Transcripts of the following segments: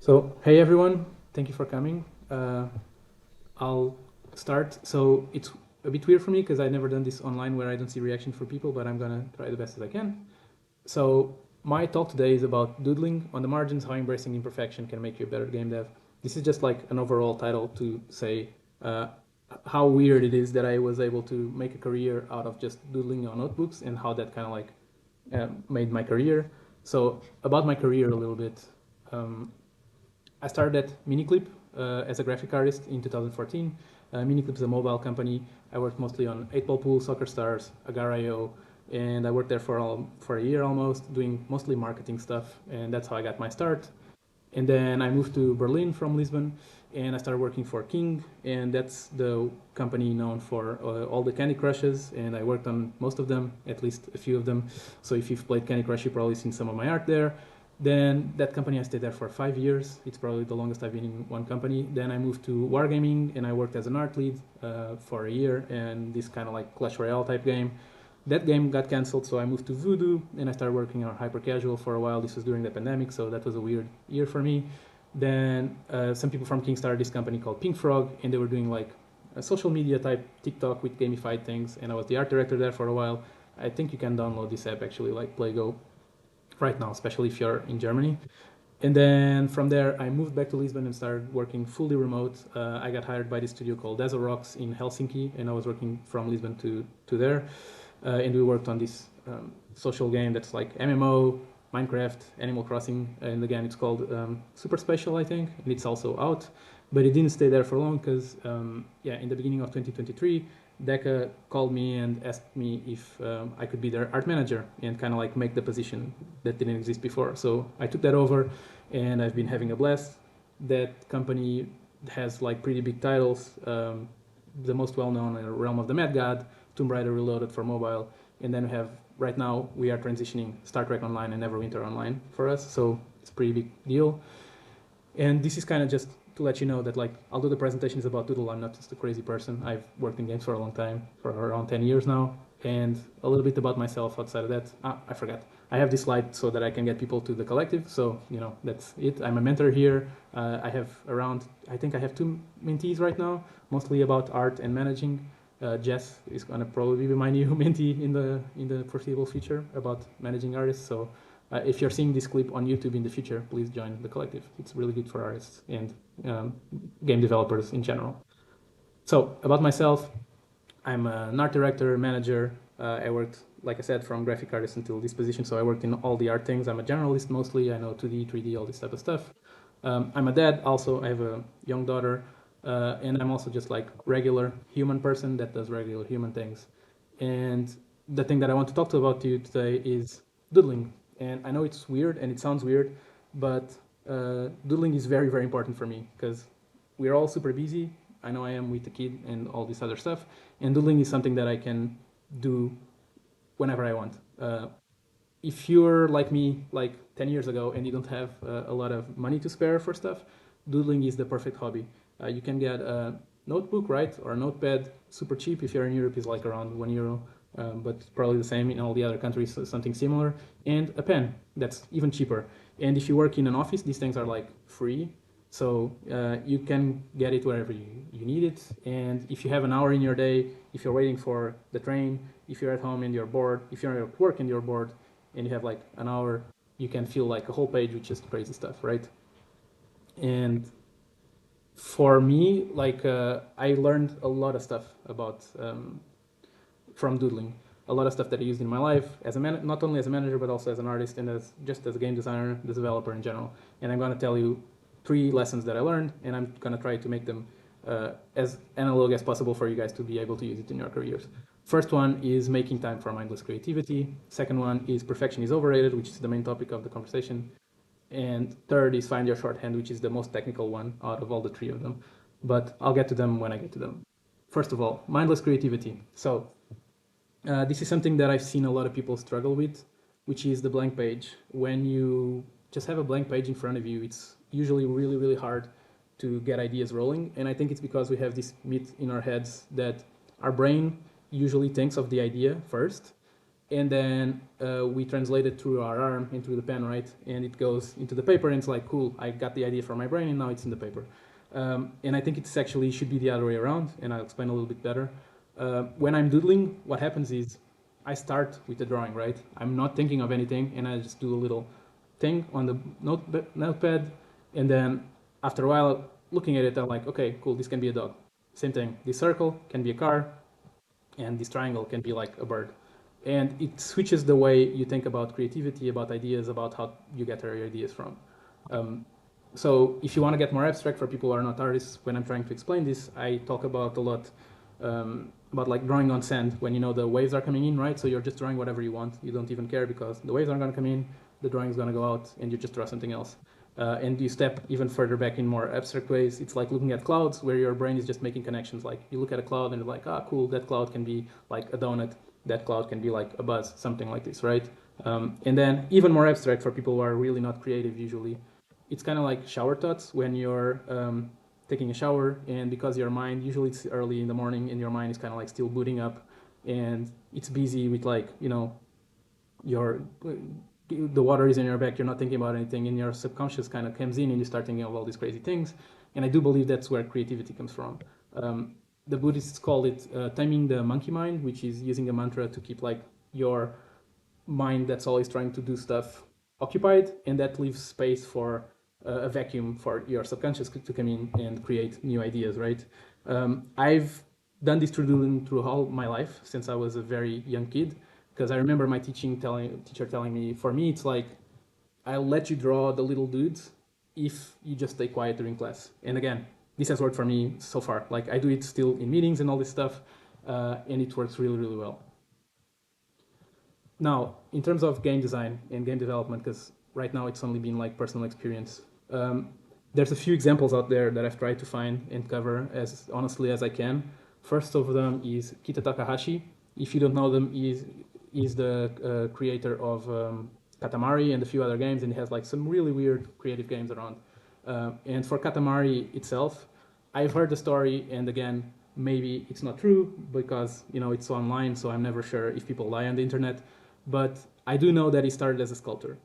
So, hey everyone, thank you for coming. I'll start. So it's a bit weird for me because I've never done this online where I don't see reaction from people, but I'm gonna try the best as I can. So my talk today is about doodling on the margins, how embracing imperfection can make you a better game dev. This is just like an overall title to say how weird it is that I was able to make a career out of just doodling on notebooks and how that kind of like made my career. So about my career a little bit. I started at Miniclip as a graphic artist in 2014. Miniclip is a mobile company. I worked mostly on 8-Ball Pool, Soccer Stars, Agar.io, and I worked there for a year almost, doing mostly marketing stuff, and that's how I got my start. And then I moved to Berlin from Lisbon, and I started working for King, and that's the company known for all the Candy Crushes, and I worked on most of them, at least a few of them. So if you've played Candy Crush, you've probably seen some of my art there. Then that company, I stayed there for 5 years. It's probably the longest I've been in one company. Then I moved to Wargaming, and I worked as an art lead for a year, and this kind of like Clash Royale type game. That game got canceled, so I moved to Voodoo, and I started working on hyper casual for a while. This was during the pandemic, so that was a weird year for me. Then some people from King started this company called Pink Frog, and they were doing like a social media type TikTok with gamified things, and I was the art director there for a while. I think you can download this app actually, like PlayGo, right now, especially if you're in Germany. And then from there, I moved back to Lisbon and started working fully remote. I got hired by this studio called Dazzle Rocks in Helsinki, and I was working from Lisbon to there. And we worked on this social game that's like MMO, Minecraft, Animal Crossing, and again, it's called Super Special, I think, and it's also out. But it didn't stay there for long because, in the beginning of 2023, Deca called me and asked me if I could be their art manager and kind of like make the position that didn't exist before. So I took that over, and I've been having a blast. That company has like pretty big titles. The most well-known are Realm of the Mad God, Tomb Raider Reloaded for mobile, and then we have right now we are transitioning Star Trek Online and Neverwinter Online for us. So it's a pretty big deal. And this is kind of just to let you know that like I'll do the presentations about Doodle. I'm not just a crazy person. I've worked in games for a long time, for around 10 years now, and a little bit about myself outside of that. I forgot. I have this slide so that I can get people to the collective. So that's it. I'm a mentor here. I think I have 2 mentees right now, mostly about art and managing. Jess is gonna probably be my new mentee in the foreseeable future about managing artists. So if you're seeing this clip on YouTube in the future, please join the collective. It's really good for artists and game developers in general. So about myself, I'm an art director, manager. I worked, like I said, from graphic artist until this position. So I worked in all the art things. I'm a generalist mostly. I know 2D, 3D, all this type of stuff. I'm a dad also. I have a young daughter. And I'm also just like regular human person that does regular human things. And the thing that I want to talk about to you today is doodling. And I know it's weird and it sounds weird, but doodling is very, very important for me because we're all super busy. I know I am with the kid and all this other stuff. And doodling is something that I can do whenever I want. If you're like me, like 10 years ago, and you don't have a lot of money to spare for stuff, doodling is the perfect hobby. You can get a notebook, right, or a notepad, super cheap. If you're in Europe, it's like around €1, but probably the same in all the other countries, something similar. And a pen that's even cheaper. And if you work in an office, these things are like free, so you can get it wherever you need it. And if you have an hour in your day, if you're waiting for the train, if you're at home and you're bored, if you're at work and you're bored, and you have like an hour, you can fill like a whole page with just crazy stuff, right? And for me, like I learned a lot of stuff about from doodling, a lot of stuff that I used in my life as a not only as a manager but also as an artist and as just as a game designer, the developer in general. And I'm going to tell you 3 lessons that I learned, and I'm going to try to make them as analog as possible for you guys to be able to use it in your careers. First one is making time for mindless creativity. Second one is perfection is overrated, which is the main topic of the conversation. And third is find your shorthand, which is the most technical one out of all the 3 of them. But I'll get to them when I get to them. First of all, mindless creativity. So this is something that I've seen a lot of people struggle with, which is the blank page. When you just have a blank page in front of you, it's usually really, really hard to get ideas rolling. And I think it's because we have this myth in our heads that our brain usually thinks of the idea first, and then we translate it through our arm and through the pen, right? And it goes into the paper, and it's like, cool, I got the idea from my brain, and now it's in the paper. And I think it's actually should be the other way around, and I'll explain a little bit better. When I'm doodling, what happens is I start with the drawing, right? I'm not thinking of anything, and I just do a little thing on the notepad, and then after a while, looking at it, I'm like, okay, cool, this can be a dog. Same thing, this circle can be a car, and this triangle can be like a bird. And it switches the way you think about creativity, about ideas, about how you get your ideas from. So if you want to get more abstract for people who are not artists, when I'm trying to explain this, I talk about a lot about like drawing on sand when you know the waves are coming in, right? So you're just drawing whatever you want. You don't even care because the waves aren't going to come in, the drawing is going to go out, and you just draw something else. And you step even further back in more abstract ways. It's like looking at clouds where your brain is just making connections. Like you look at a cloud and you're like, ah, cool, that cloud can be like a donut. That cloud can be like a buzz, something like this, right? And then even more abstract for people who are really not creative usually. It's kind of like shower thoughts when you're taking a shower, and because your mind, usually it's early in the morning and your mind is kind of like still booting up and it's busy with like, you know, the water is in your back, you're not thinking about anything, and your subconscious kind of comes in and you start thinking of all these crazy things. And I do believe that's where creativity comes from. The Buddhists call it taming the monkey mind, which is using a mantra to keep like your mind that's always trying to do stuff occupied, and that leaves space for a vacuum for your subconscious to come in and create new ideas, right? I've done this through all my life since I was a very young kid, because I remember my teacher telling me, for me, it's like, I'll let you draw the little dudes if you just stay quiet during class. And again, this has worked for me so far. Like I do it still in meetings and all this stuff, and it works really, really well. Now, in terms of game design and game development, because right now it's only been like personal experience, there's a few examples out there that I've tried to find and cover as honestly as I can. First of them is Kita Takahashi. If you don't know them, he's the creator of Katamari and a few other games, and he has like some really weird creative games around. And for Katamari itself, I've heard the story, and again, maybe it's not true because, you know, it's online, so I'm never sure if people lie on the internet. But I do know that he started as a sculptor.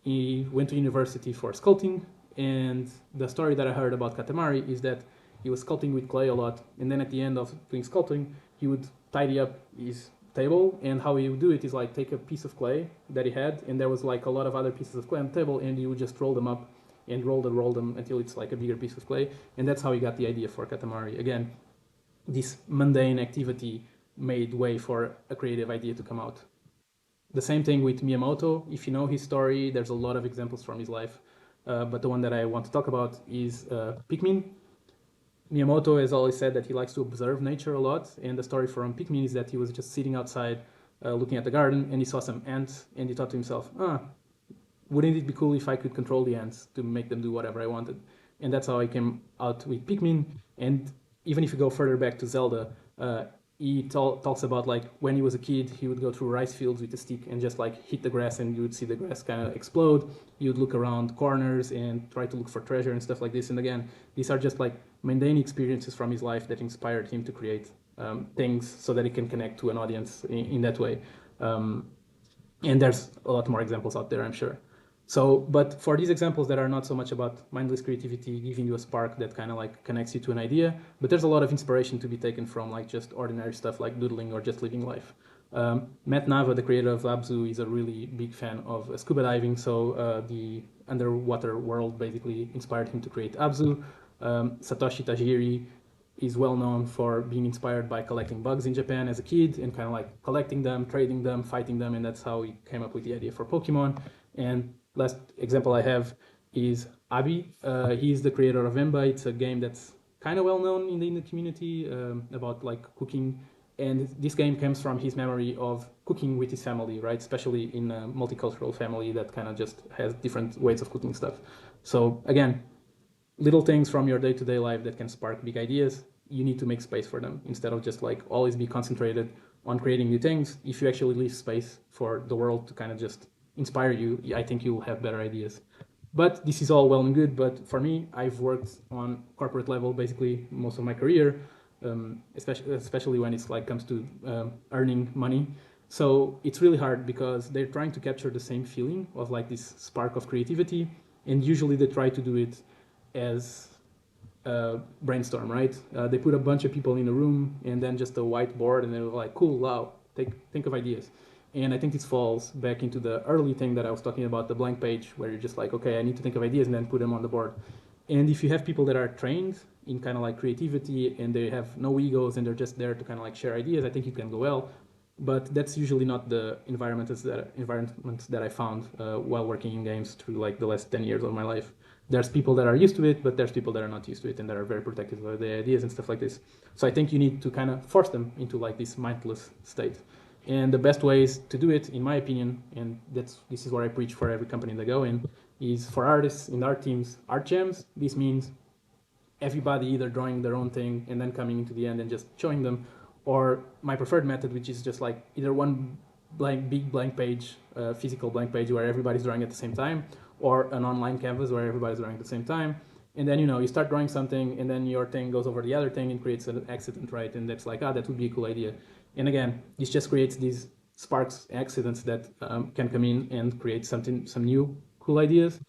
He went to university for sculpting, and the story that I heard about Katamari is that he was sculpting with clay a lot, and then at the end of doing sculpting, he would tidy up his table, and how he would do it is like take a piece of clay that he had, and there was like a lot of other pieces of clay on the table, and he would just roll them up and roll them until it's like a bigger piece of clay, and that's how he got the idea for Katamari. Again, this mundane activity made way for a creative idea to come out. The same thing with Miyamoto. If you know his story, there's a lot of examples from his life, but the one that I want to talk about is Pikmin. Miyamoto has always said that he likes to observe nature a lot, and the story from Pikmin is that he was just sitting outside looking at the garden, and he saw some ants, and he thought to himself, wouldn't it be cool if I could control the ants to make them do whatever I wanted? And that's how I came out with Pikmin. And even if you go further back to Zelda, he talks about like when he was a kid, he would go through rice fields with a stick and just like hit the grass, and you would see the grass kind of explode. You'd look around corners and try to look for treasure and stuff like this. And again, these are just like mundane experiences from his life that inspired him to create things so that he can connect to an audience in that way. And there's a lot more examples out there, I'm sure. So, but for these examples that are not so much about mindless creativity giving you a spark that kind of like connects you to an idea, but there's a lot of inspiration to be taken from like just ordinary stuff like doodling or just living life. Matt Nava, the creator of Abzu, is a really big fan of scuba diving, so the underwater world basically inspired him to create Abzu. Satoshi Tajiri is well known for being inspired by collecting bugs in Japan as a kid and kind of like collecting them, trading them, fighting them, and that's how he came up with the idea for Pokemon. And last example I have is Abi. He's the creator of Emba. It's a game that's kind of well known in the community about like cooking. And this game comes from his memory of cooking with his family, right? Especially in a multicultural family that kind of just has different ways of cooking stuff. So again, little things from your day-to-day life that can spark big ideas. You need to make space for them instead of just like always be concentrated on creating new things. If you actually leave space for the world to kind of just inspire you, I think you'll have better ideas. But this is all well and good, but for me, I've worked on corporate level basically most of my career. especially when it's like comes to earning money. So it's really hard because they're trying to capture the same feeling of like this spark of creativity, and usually they try to do it as brainstorm, right? They put a bunch of people in a room and then just a whiteboard, and they're like, cool, wow, think of ideas. And I think this falls back into the early thing that I was talking about, the blank page, where you're just like, okay, I need to think of ideas and then put them on the board. And if you have people that are trained in kind of like creativity and they have no egos and they're just there to kind of like share ideas, I think it can go well. But that's usually not the environments that I found while working in games through like the last 10 years of my life. There's people that are used to it, but there's people that are not used to it and that are very protective of the ideas and stuff like this. So I think you need to kind of force them into like this mindless state. And the best ways to do it, in my opinion, and this is what I preach for every company that I go in, is for artists in art teams, art jams. This means everybody either drawing their own thing and then coming into the end and just showing them, or my preferred method, which is just like either one big blank page, physical blank page where everybody's drawing at the same time, or an online canvas where everybody's drawing at the same time. And then, you start drawing something and then your thing goes over the other thing and creates an accident, right? And that's like, that would be a cool idea. And again, this just creates these sparks, accidents that can come in and create some new cool ideas.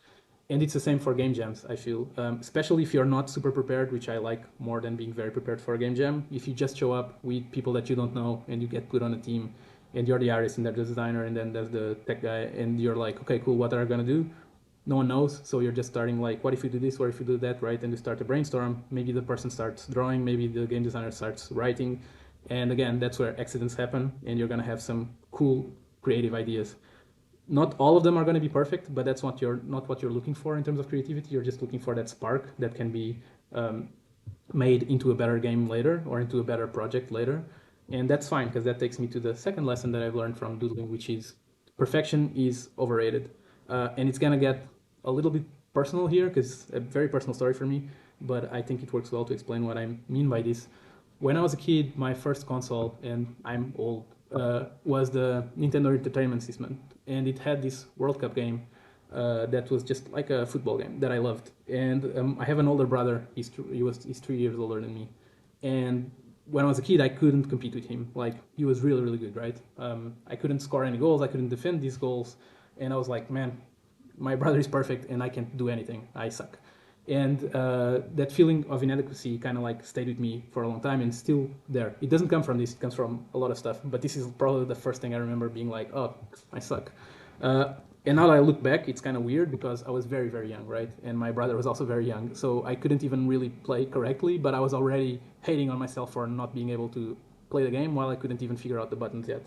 And it's the same for game jams, I feel, especially if you're not super prepared, which I like more than being very prepared for a game jam. If you just show up with people that you don't know and you get put on a team and you're the artist and there's the designer and then there's the tech guy and you're like, okay, cool, what are we going to do? No one knows, so you're just starting like, what if we do this, what if we do that, right? And you start to brainstorm. Maybe the person starts drawing, maybe the game designer starts writing. And again, that's where accidents happen and you're going to have some cool creative ideas. Not all of them are going to be perfect, but that's not what you're looking for in terms of creativity. You're just looking for that spark that can be made into a better game later or into a better project later. And that's fine, because that takes me to the second lesson that I've learned from doodling, which is perfection is overrated. And it's going to get a little bit personal here, because it's a very personal story for me, but I think it works well to explain what I mean by this. When I was a kid, my first console, and I'm old, was the Nintendo Entertainment System, and it had this World Cup game that was just like a football game that I loved. And I have an older brother. He's 3 years older than me, and when I was a kid, I couldn't compete with him. Like, he was really, really good, right? I couldn't score any goals. I couldn't defend these goals, and I was like, man, my brother is perfect, and I can't do anything. I suck. And that feeling of inadequacy kind of like stayed with me for a long time and still there. It doesn't come from this, it comes from a lot of stuff. But this is probably the first thing I remember being like, oh, I suck. And now that I look back, it's kind of weird because I was very, very young, right? And my brother was also very young. So I couldn't even really play correctly, but I was already hating on myself for not being able to play the game while I couldn't even figure out the buttons yet,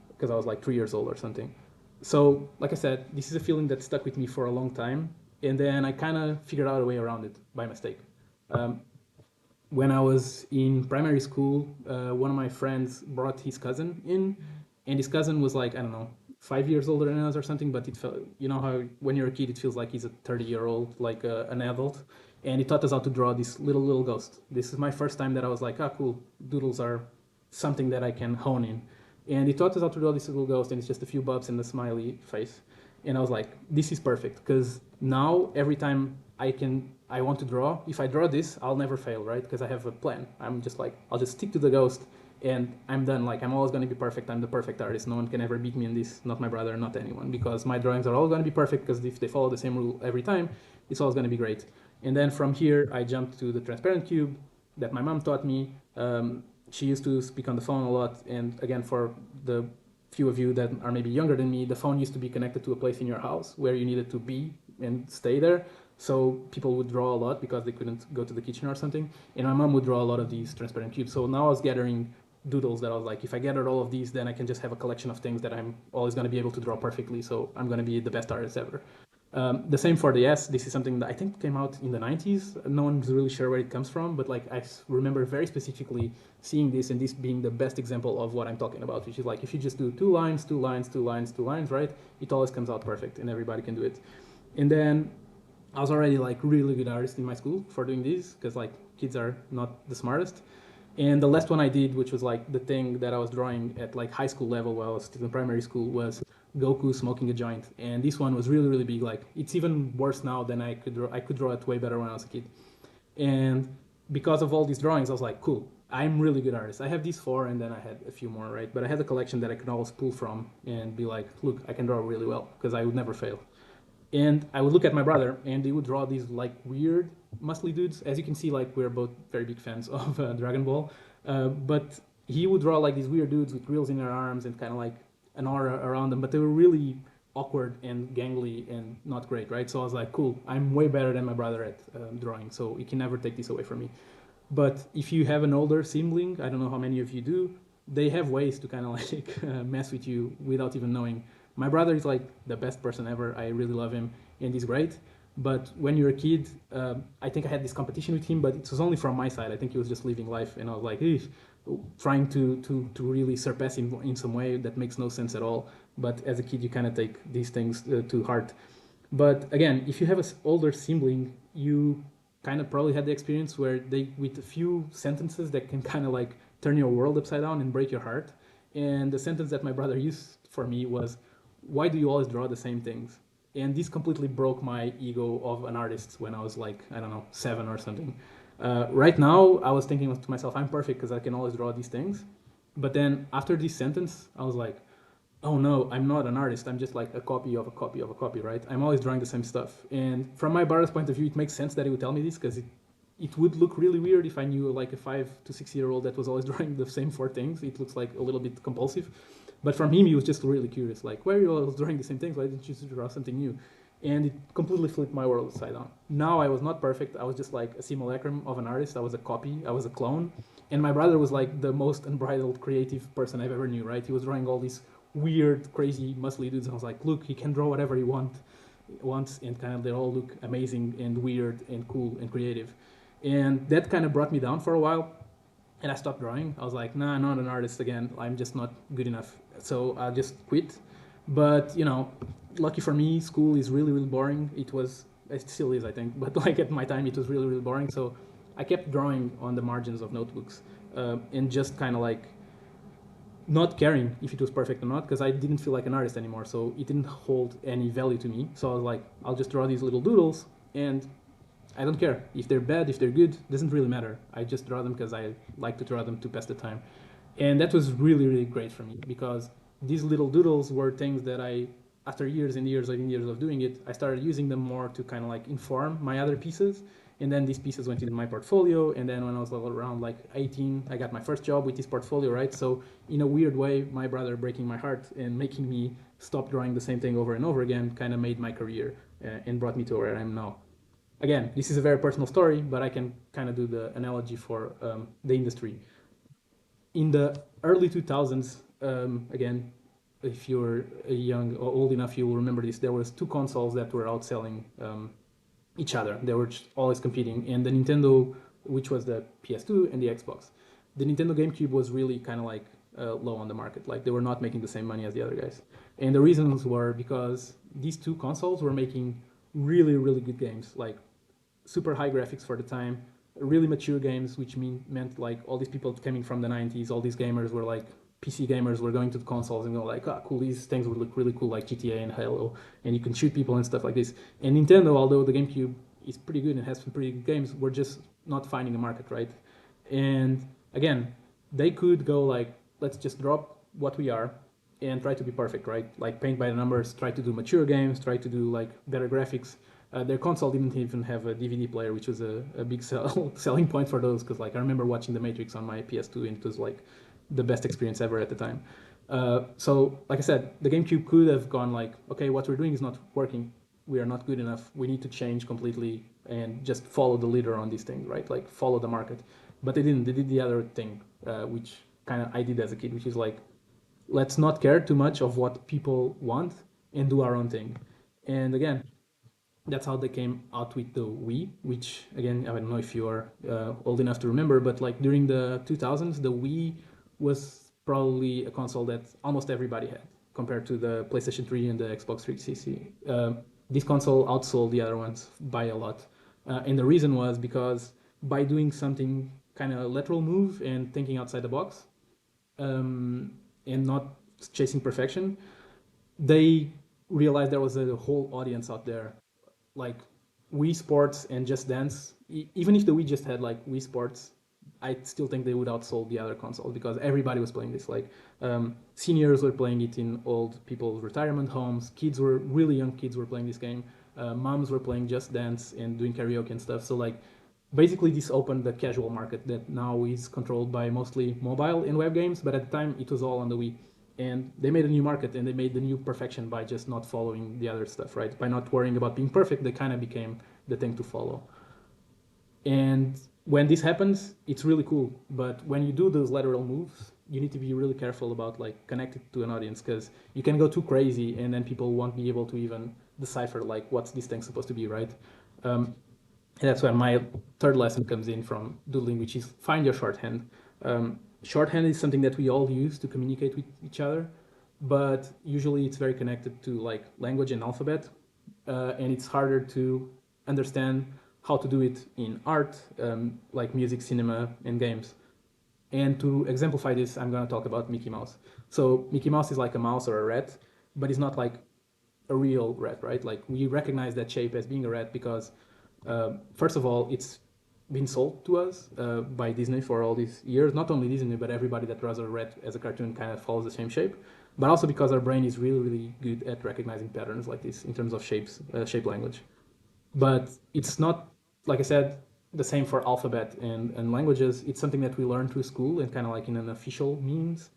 because I was like 3 years old or something. So, like I said, this is a feeling that stuck with me for a long time. And then I kind of figured out a way around it by mistake. When I was in primary school, one of my friends brought his cousin in, and his cousin was like, I don't know, 5 years older than us or something, but it felt, you know how when you're a kid, it feels like he's a 30-year-old, like an adult. And he taught us how to draw this little ghost. This is my first time that I was like, cool, doodles are something that I can hone in. And he taught us how to draw this little ghost, and it's just a few bubs and a smiley face. And I was like, this is perfect, because now every time I want to draw, if I draw this, I'll never fail, right? Because I have a plan. I'm just like, I'll just stick to the ghost and I'm done. Like, I'm always going to be perfect. I'm the perfect artist. No one can ever beat me in this, not my brother, not anyone, because my drawings are all going to be perfect, because if they follow the same rule every time, it's always going to be great. And then from here, I jumped to the transparent cube that my mom taught me. She used to speak on the phone a lot. And again, for the few of you that are maybe younger than me, the phone used to be connected to a place in your house where you needed to be and stay there. So people would draw a lot because they couldn't go to the kitchen or something. And my mom would draw a lot of these transparent cubes. So now I was gathering doodles that I was like, if I gathered all of these, then I can just have a collection of things that I'm always going to be able to draw perfectly. So I'm going to be the best artist ever. The same for the S. This is something that I think came out in the 90s. No one's really sure where it comes from, but like I remember very specifically seeing this and this being the best example of what I'm talking about, which is like if you just do 2 lines, 2 lines, 2 lines, 2 lines, right? It always comes out perfect and everybody can do it. And then I was already like really good artist in my school for doing this, because like kids are not the smartest. And the last one I did, which was like the thing that I was drawing at like high school level while I was still in primary school, was Goku smoking a joint. And this one was really, really big. Like, it's even worse now than I could draw. I could draw it way better when I was a kid. And because of all these drawings, I was like, cool, I'm really good artist. I have these four, and then I had a few more, right? But I had a collection that I could always pull from and be like, look, I can draw really well because I would never fail. And I would look at my brother, and he would draw these like weird, muscly dudes. As you can see, like we're both very big fans of Dragon Ball, but he would draw like these weird dudes with grills in their arms and kind of like an aura around them. But they were really awkward and gangly and not great, right? So I was like, cool, I'm way better than my brother at drawing, so he can never take this away from me. But if you have an older sibling, I don't know how many of you do, they have ways to kind of like mess with you without even knowing. My brother is like the best person ever. I really love him, and he's great. But when you're a kid, I think I had this competition with him, but it was only from my side. I think he was just living life, and I was like, trying to really surpass him in some way that makes no sense at all. But as a kid, you kind of take these things to heart. But again, if you have an older sibling, you kind of probably had the experience where they, with a few sentences that can kind of like turn your world upside down and break your heart. And the sentence that my brother used for me was, why do you always draw the same things? And this completely broke my ego of an artist when I was like, I don't know, 7 or something. Right now, I was thinking to myself, I'm perfect because I can always draw these things. But then after this sentence, I was like, oh no, I'm not an artist. I'm just like a copy of a copy of a copy, right? I'm always drawing the same stuff. And from my brother's point of view, it makes sense that he would tell me this because it would look really weird if I knew like a 5 to 6 year old that was always drawing the same 4 things. It looks like a little bit compulsive. But from him, he was just really curious, like, why are you always drawing the same things? Why didn't you draw something new? And it completely flipped my world upside down. Now I was not perfect. I was just like a simulacrum of an artist. I was a copy. I was a clone. And my brother was like the most unbridled creative person I've ever knew, right? He was drawing all these weird, crazy, muscly dudes. And I was like, look, he can draw whatever he wants, and kind of they all look amazing and weird and cool and creative. And that kind of brought me down for a while. And I stopped drawing. I was like, nah, I'm not an artist again. I'm just not good enough. So I just quit. But, lucky for me, school is really, really boring. It still is, I think. But like at my time, it was really, really boring. So I kept drawing on the margins of notebooks and just kind of like not caring if it was perfect or not, because I didn't feel like an artist anymore. So it didn't hold any value to me. So I was like, I'll just draw these little doodles, and I don't care if they're bad, if they're good, doesn't really matter. I just draw them because I like to draw them to pass the time. And that was really, really great for me, because these little doodles were things that after years and years and years of doing it, I started using them more to kind of like inform my other pieces. And then these pieces went into my portfolio. And then when I was around like 18, I got my first job with this portfolio, right? So in a weird way, my brother breaking my heart and making me stop drawing the same thing over and over again kind of made my career and brought me to where I am now. Again, this is a very personal story, but I can kind of do the analogy for the industry. In the early 2000s, again, if you're young or old enough, you will remember this. There was 2 consoles that were outselling each other. They were just always competing. And the Nintendo, which was the PS2, and the Xbox. The Nintendo GameCube was really kind of like low on the market. Like they were not making the same money as the other guys. And the reasons were because these 2 consoles were making really, really good games, like super high graphics for the time, really mature games, which meant like all these people coming from the 90s, all these gamers were like PC gamers were going to the consoles and go like, cool, these things would look really cool, like GTA and Halo, and you can shoot people and stuff like this. And Nintendo, although the GameCube is pretty good and has some pretty good games, we're just not finding a market, right? And again, they could go like, let's just drop what we are and try to be perfect, right? Like paint by the numbers, try to do mature games, try to do like better graphics. Their console didn't even have a DVD player, which was a big selling point for those, because like I remember watching The Matrix on my PS2, and it was like the best experience ever at the time. So like I said, the GameCube could have gone like, okay, what we're doing is not working. We are not good enough. We need to change completely and just follow the leader on these things, right? Like follow the market. But they didn't. They did the other thing, which kind of I did as a kid, which is like, let's not care too much of what people want and do our own thing. And again, that's how they came out with the Wii, which again, I don't know if you are old enough to remember, but like during the 2000s, the Wii was probably a console that almost everybody had compared to the PlayStation 3 and the Xbox 360. This console outsold the other ones by a lot. And the reason was because by doing something kind of lateral move and thinking outside the box, and not chasing perfection, they realized there was a whole audience out there, like Wii Sports and Just Dance. Even if the Wii just had like Wii Sports, I still think they would outsold the other consoles because everybody was playing this. Like seniors were playing it in old people's retirement homes. Kids were really young kids were playing this game. Moms were playing Just Dance and doing karaoke and stuff. So like basically this opened the casual market that now is controlled by mostly mobile and web games. But at the time it was all on the Wii. And they made a new market and they made the new perfection by just not following the other stuff, right? By not worrying about being perfect, they kind of became the thing to follow. And when this happens, it's really cool. But when you do those lateral moves, you need to be really careful about like connecting to an audience because you can go too crazy and then people won't be able to even decipher like what's this thing supposed to be, right? And that's where my third lesson comes in from Doodling, which is find your shorthand. Shorthand is something that we all use to communicate with each other, but usually it's very connected to like language and alphabet, and it's harder to understand how to do it in art, like music, cinema, and games. And to exemplify this, I'm going to talk about Mickey Mouse. So Mickey Mouse is like a mouse or a rat, but it's not like a real rat, right? Like we recognize that shape as being a rat because, first of all, it's been sold to us by Disney for all these years. Not only Disney, but everybody that draws a rat as a cartoon kind of follows the same shape. But also because our brain is really, really good at recognizing patterns like this in terms of shapes, shape language. But it's not, like I said, the same for alphabet and languages. It's something that we learn through school and kind of like in an official means.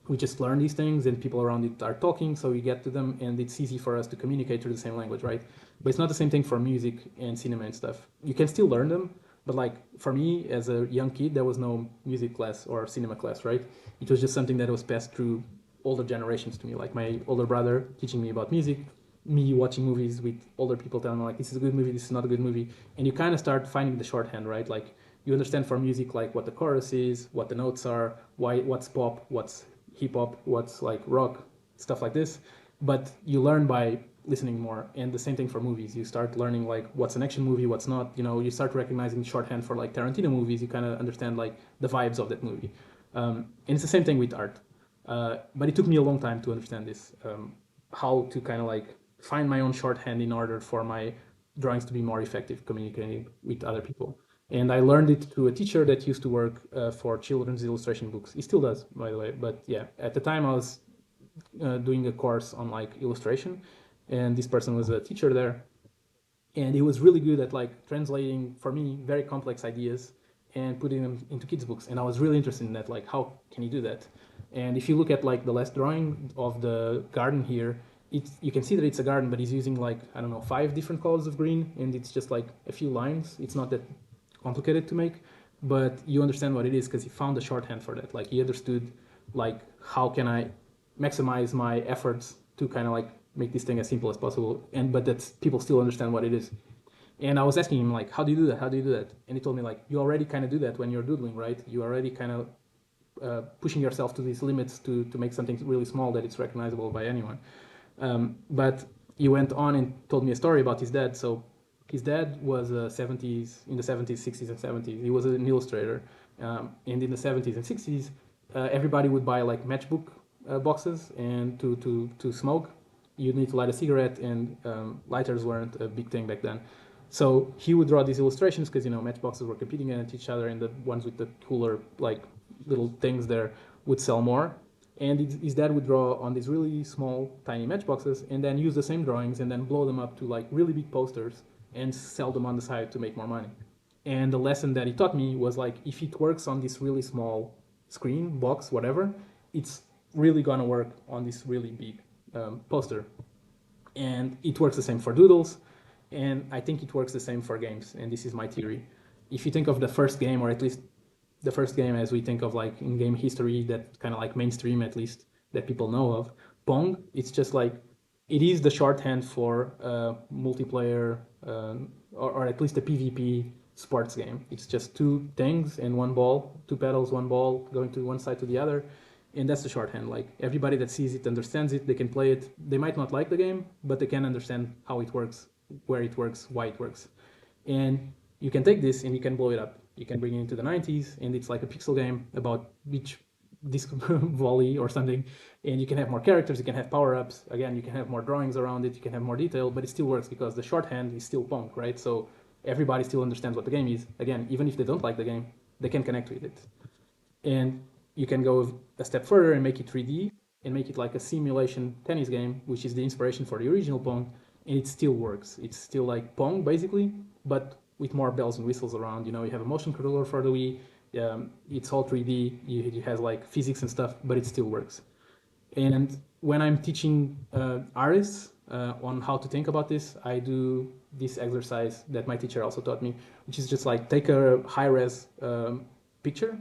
We just learn these things and people around it are talking, so we get to them and it's easy for us to communicate through the same language, right? But it's not the same thing for music and cinema and stuff. You can still learn them, but like for me as a young kid, there was no music class or cinema class, right? It was just something that was passed through older generations to me, like my older brother teaching me about music, me watching movies with older people telling me like, this is a good movie, this is not a good movie. And you kind of start finding the shorthand, right? Like you understand for music, like what the chorus is, what the notes are, what's pop, what's hip hop, what's like rock, stuff like this. But you learn by listening more. And the same thing for movies. You start learning like what's an action movie, what's not. You know, you start recognizing shorthand for like Tarantino movies. You kind of understand like the vibes of that movie. And it's the same thing with art. But it took me a long time to understand this, how to kind of like find my own shorthand in order for my drawings to be more effective communicating with other people. And I learned it through a teacher that used to work for children's illustration books. He still does, by the way. But yeah, at the time I was doing a course on like illustration, and this person was a teacher there. And he was really good at like translating, for me, very complex ideas and putting them into kids' books. And I was really interested in that, like how can he do that? And if you look at like the last drawing of the garden here, you can see that it's a garden, but he's using like, I don't know, 5 different colors of green, and it's just like a few lines. It's not that complicated to make, but you understand what it is because he found a shorthand for that. Like he understood like how can I maximize my efforts to kind of like make this thing as simple as possible, and but that people still understand what it is. And I was asking him like, how do you do that? How do you do that? And he told me like, you already kind of do that when you're doodling, right? You already kind of pushing yourself to these limits to make something really small that it's recognizable by anyone. But he went on and told me a story about his dad. So his dad was in the 70s, 60s, and 70s. He was an illustrator, and in the 70s and 60s, everybody would buy like matchbook boxes, and to smoke, you need to light a cigarette, and lighters weren't a big thing back then. So he would draw these illustrations because matchboxes were competing against each other, and the ones with the cooler like little things there would sell more. And his dad would draw on these really small, tiny matchboxes, and then use the same drawings and then blow them up to like really big posters and sell them on the side to make more money. And the lesson that he taught me was like, if it works on this really small screen, box, whatever, it's really gonna work on this really big poster. And it works the same for doodles, and I think it works the same for games, and this is my theory. If you think of the first game, or at least the first game as we think of like in game history, that kind of like mainstream at least, that people know of, Pong, it's just like, it is the shorthand for multiplayer, or at least a PvP sports game. It's just 2 things and 1 ball, 2 pedals, 1 ball going to one side to the other. And that's the shorthand. Like everybody that sees it understands it, they can play it. They might not like the game, but they can understand how it works, where it works, why it works. And you can take this and you can blow it up. You can bring it into the 90s, and it's like a pixel game about beach disc volley or something, and you can have more characters, you can have power-ups, again, you can have more drawings around it, you can have more detail, but it still works because the shorthand is still Pong, right? So everybody still understands what the game is. Again, even if they don't like the game, they can connect with it. And you can go a step further and make it 3D and make it like a simulation tennis game, which is the inspiration for the original Pong, and it still works. It's still like Pong basically, but with more bells and whistles around. You know, you have a motion controller for the Wii. It's all 3D. It has like physics and stuff, but it still works. And when I'm teaching artists on how to think about this, I do this exercise that my teacher also taught me, which is just like take a high-res picture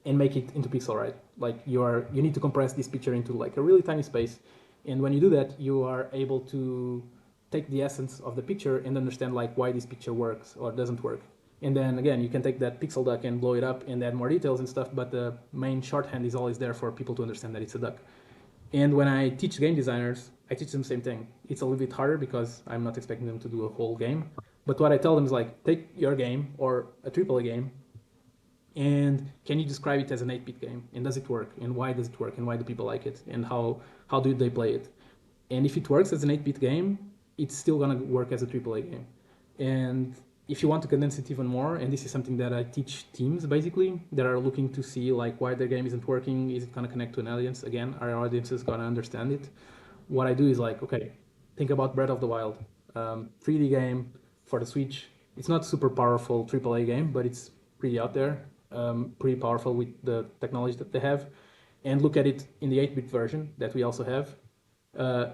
and make it into pixel art. Like you need to compress this picture into like a really tiny space, and when you do that, you are able to take the essence of the picture and understand like why this picture works or doesn't work. And then again, you can take that pixel duck and blow it up and add more details and stuff, but the main shorthand is always there for people to understand that it's a duck. And when I teach game designers, I teach them the same thing. It's a little bit harder because I'm not expecting them to do a whole game. But what I tell them is like, take your game or a AAA game, and can you describe it as an 8-bit game? And does it work? And why does it work? And why do people like it? And how do they play it? And if it works as an 8-bit game, it's still gonna work as a AAA game. And if you want to condense it even more, and this is something that I teach teams basically that are looking to see like why their game isn't working, is it gonna connect to an audience? Again, our audience is gonna understand it. What I do is like, okay, think about Breath of the Wild, 3D game for the Switch. It's not super powerful AAA game, but it's pretty out there, pretty powerful with the technology that they have. And look at it in the 8-bit version that we also have,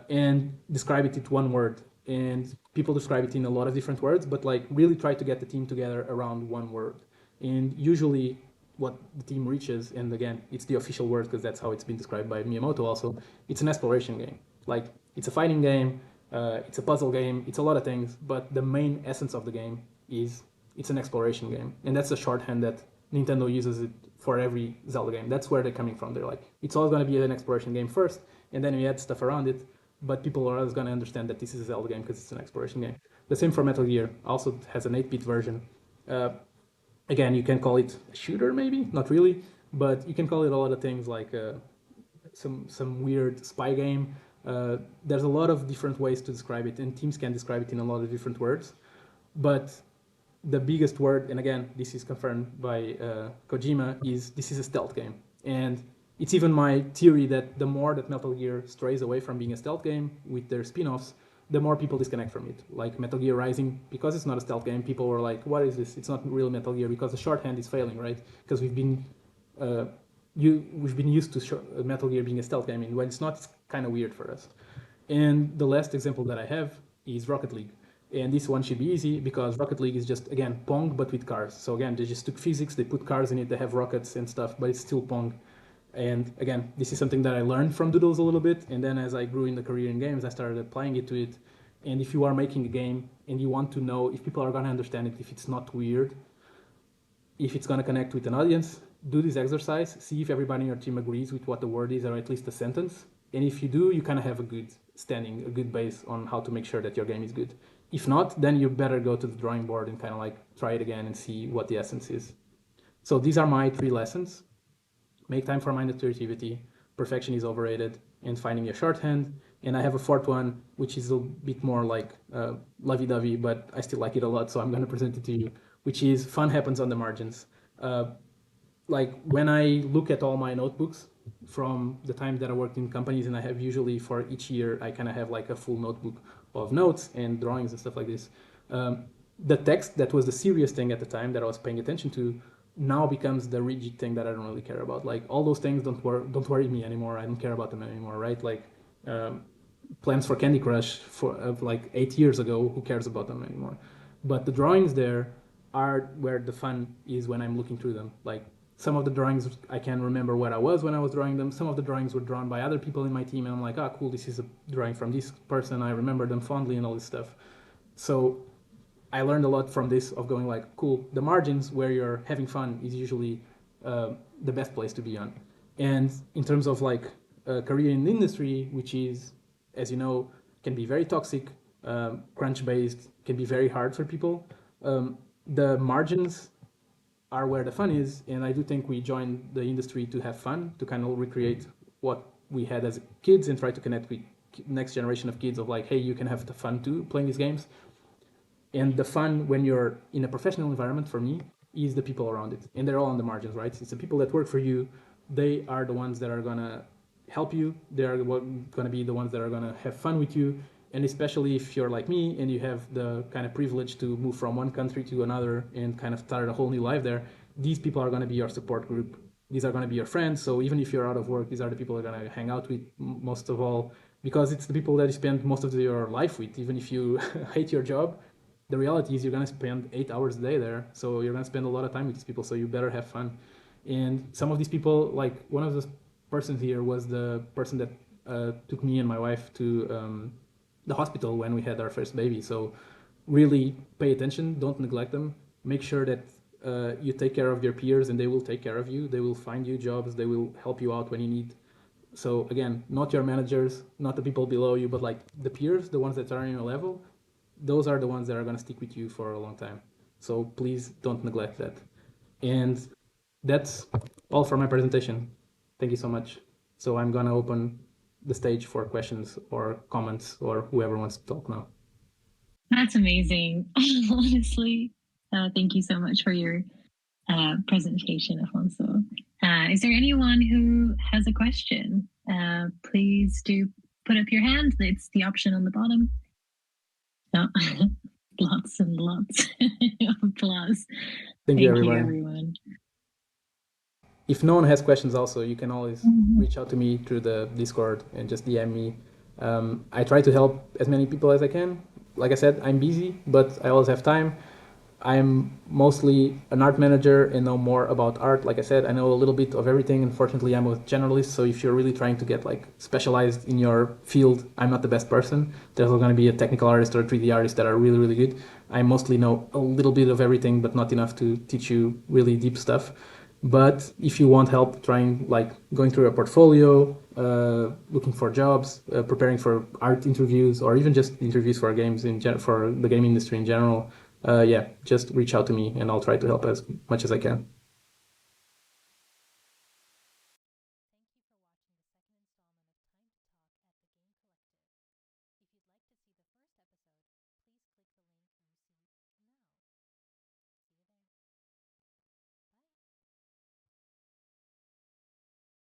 and describe it in one word. And people describe it in a lot of different words, but like really try to get the team together around one word. And usually what the team reaches, and again, it's the official word because that's how it's been described by Miyamoto also, it's an exploration game. Like it's a fighting game, it's a puzzle game, it's a lot of things, but the main essence of the game is it's an exploration game. And that's a shorthand that Nintendo uses it for every Zelda game. That's where they're coming from. They're like, it's always going to be an exploration game first, and then we add stuff around it, but people are always going to understand that this is a Zelda game because it's an exploration game. The same for Metal Gear, also has an 8-bit version. Again, you can call it a shooter maybe, not really, but you can call it a lot of things like some weird spy game. There's a lot of different ways to describe it, and teams can describe it in a lot of different words. But the biggest word, and again, this is confirmed by Kojima, is this is a stealth game. And it's even my theory that the more that Metal Gear strays away from being a stealth game with their spin-offs, the more people disconnect from it. Like Metal Gear Rising, because it's not a stealth game, people were like, what is this? It's not real Metal Gear because the shorthand is failing, right? Because we've been used to Metal Gear being a stealth game, and when it's not, it's kind of weird for us. And the last example that I have is Rocket League. And this one should be easy because Rocket League is just, again, Pong, but with cars. So again, they just took physics, they put cars in it, they have rockets and stuff, but it's still Pong. And again, this is something that I learned from Doodles a little bit. And then as I grew in the career in games, I started applying it to it. And if you are making a game and you want to know if people are going to understand it, if it's not weird, if it's going to connect with an audience, do this exercise, see if everybody in your team agrees with what the word is or at least a sentence. And if you do, you kind of have a good standing, a good base on how to make sure that your game is good. If not, then you better go to the drawing board and kind of like try it again and see what the essence is. So these are my 3 lessons. Make time for minded creativity, perfection is overrated, and finding your shorthand. And I have a 4th one, which is a bit more like lovey-dovey, but I still like it a lot, so I'm going to present it to you, which is fun happens on the margins. Like when I look at all my notebooks from the time that I worked in companies, and I have usually for each year, I kind of have like a full notebook of notes and drawings and stuff like this. The text that was the serious thing at the time that I was paying attention to now becomes the rigid thing that I don't really care about. Like all those things don't worry me anymore. I don't care about them anymore, right? Like plans for Candy Crush of like 8 years ago, who cares about them anymore? But the drawings there are where the fun is when I'm looking through them. Like some of the drawings, I can remember where I was when I was drawing them. Some of the drawings were drawn by other people in my team, and I'm like, cool, this is a drawing from this person. I remember them fondly and all this stuff. So I learned a lot from this of going like, cool, the margins where you're having fun is usually the best place to be on. And in terms of like a career in the industry, which is, as you know, can be very toxic, crunch-based, can be very hard for people. The margins are where the fun is, and I do think we joined the industry to have fun, to kind of recreate what we had as kids and try to connect with next generation of kids of like, hey, you can have the fun too playing these games. And the fun when you're in a professional environment for me is the people around it, and they're all on the margins, right? It's the people that work for you. They are the ones that are gonna help you. They are gonna be the ones that are gonna have fun with you. And especially if you're like me and you have the kind of privilege to move from one country to another and kind of start a whole new life there, these people are going to be your support group. These are going to be your friends. So even if you're out of work, these are the people you're going to hang out with most of all, because it's the people that you spend most of your life with. Even if you hate your job, the reality is you're going to spend 8 hours a day there. So you're going to spend a lot of time with these people. So you better have fun. And some of these people, like one of the persons here was the person that took me and my wife to the hospital when we had our first baby. So really pay attention, don't neglect them. Make sure that you take care of your peers and they will take care of you. They will find you jobs, they will help you out when you need. So again, not your managers, not the people below you, but like the peers, the ones that are in your level, those are the ones that are going to stick with you for a long time. So please don't neglect that. And that's all for my presentation. Thank you so much. So I'm going to open the stage for questions or comments or whoever wants to talk now. That's amazing. Honestly, thank you so much for your presentation, Afonso. Is there anyone who has a question? Please do put up your hand. It's the option on the bottom. No, lots and lots of applause. Thank you, everyone. If no one has questions also, you can always reach out to me through the Discord and just DM me. I try to help as many people as I can. Like I said, I'm busy, but I always have time. I'm mostly an art manager and know more about art. Like I said, I know a little bit of everything. Unfortunately, I'm a generalist, so if you're really trying to get like specialized in your field, I'm not the best person. There's going to be a technical artist or a 3D artist that are really, really good. I mostly know a little bit of everything, but not enough to teach you really deep stuff. But if you want help trying, like going through a portfolio, looking for jobs, preparing for art interviews, or even just interviews for games for the game industry in general, yeah, just reach out to me and I'll try to help as much as I can.